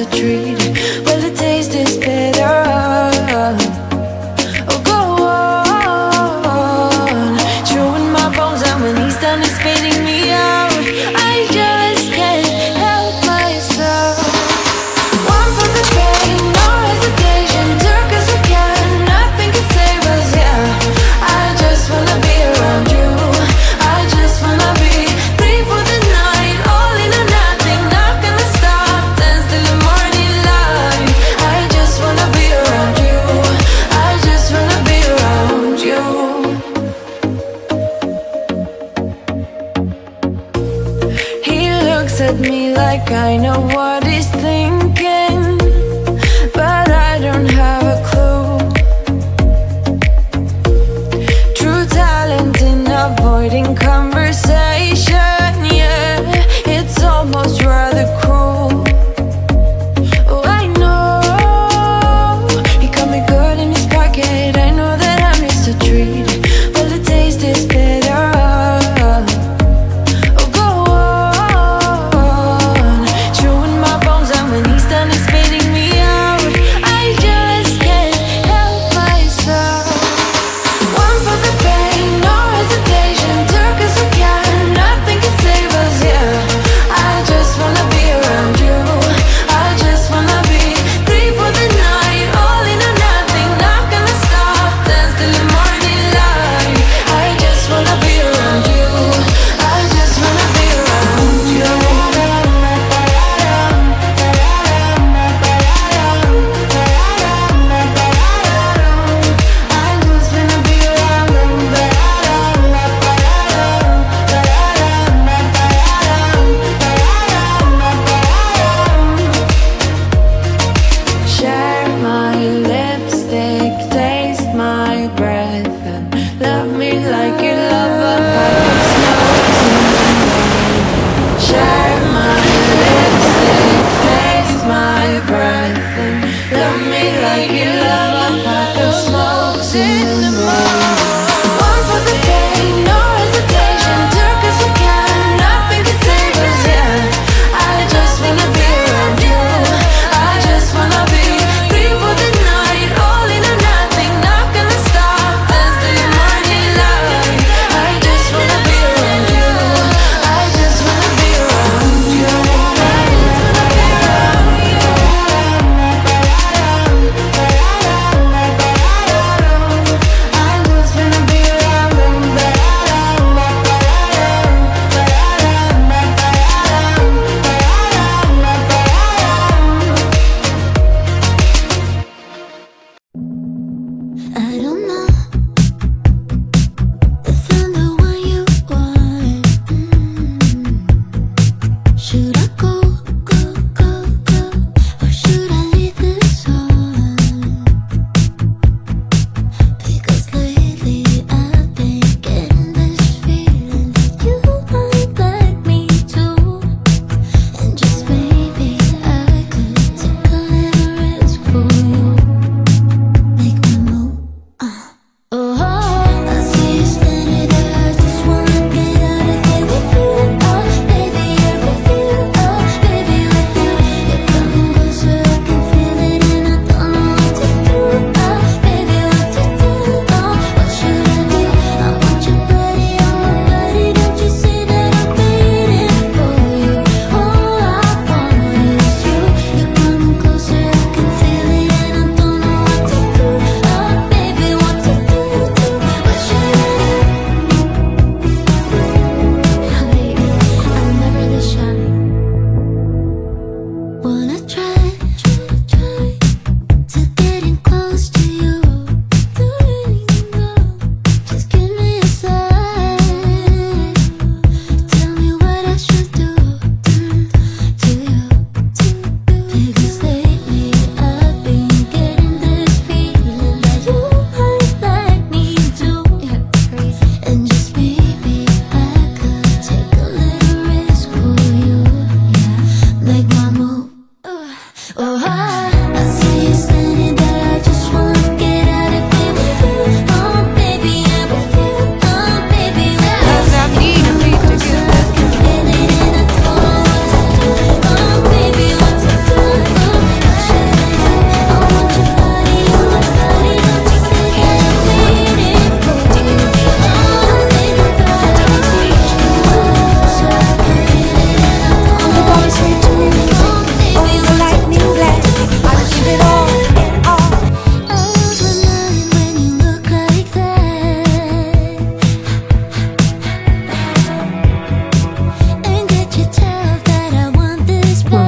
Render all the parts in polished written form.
to treat it. Well, the taste is bitter. Oh, go on, chewing my bones, and when he's done, he's spitting me out. I just can't help myself. One for the pain, no hesitation, took us again, nothing can save us, yeah. I just wanna be around you. I just wanna be three for the night, all in or nothing, not gonna stop, dance till the morning light. I just wanna be around you. I just wanna be around you. He looks at me like I know what he's thinking, but I don't have a clue. True talent in avoiding conversation, yeah, it's almost rather cruel. Oh, I know he got me good in his pocket. I know that I missed a treat. Well, the taste is bitter. Oh, go on, chewing my bones, and when he's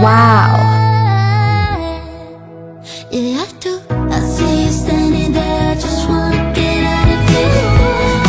Wow. Yeah, I do. I see you standing there, I just wanna get out of here.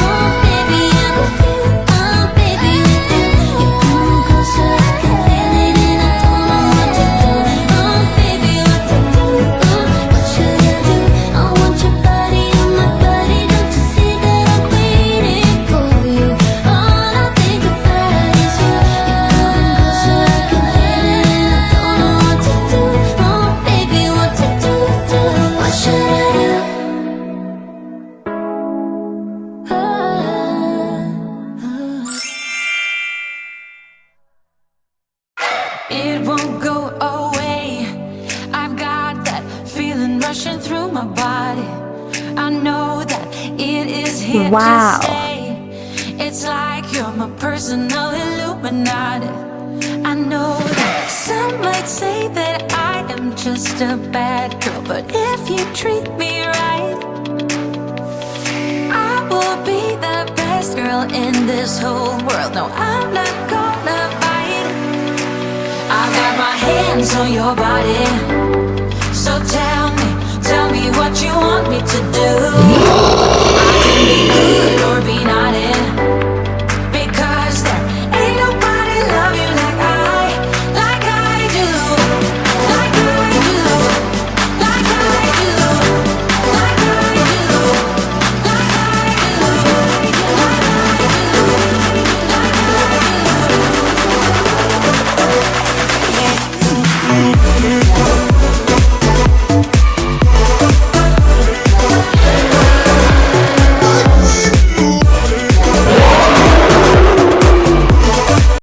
Oh, baby, I'm with you. Oh, baby, with you. You're coming closer, I can feel it, and I don't know what to do. Oh, baby, what to do? What should I do? I want your body on my body. Don't you see that I'm waiting for you? All I think about is you. You're coming closer, I can feel it, and I don't know what to do. Oh, baby, what to do? What should I do? It won't go away. I've got that feeling rushing through my body. I know that it is here Wow. to stay. It's like you're my personal Illuminati. I know that some might say that I am just a bad girl, but if you treat me right, I will be the best girl in this whole world. No, I'm not gonna bite. I've got my hands on your body. So tell me what you want me to do. I can be good or be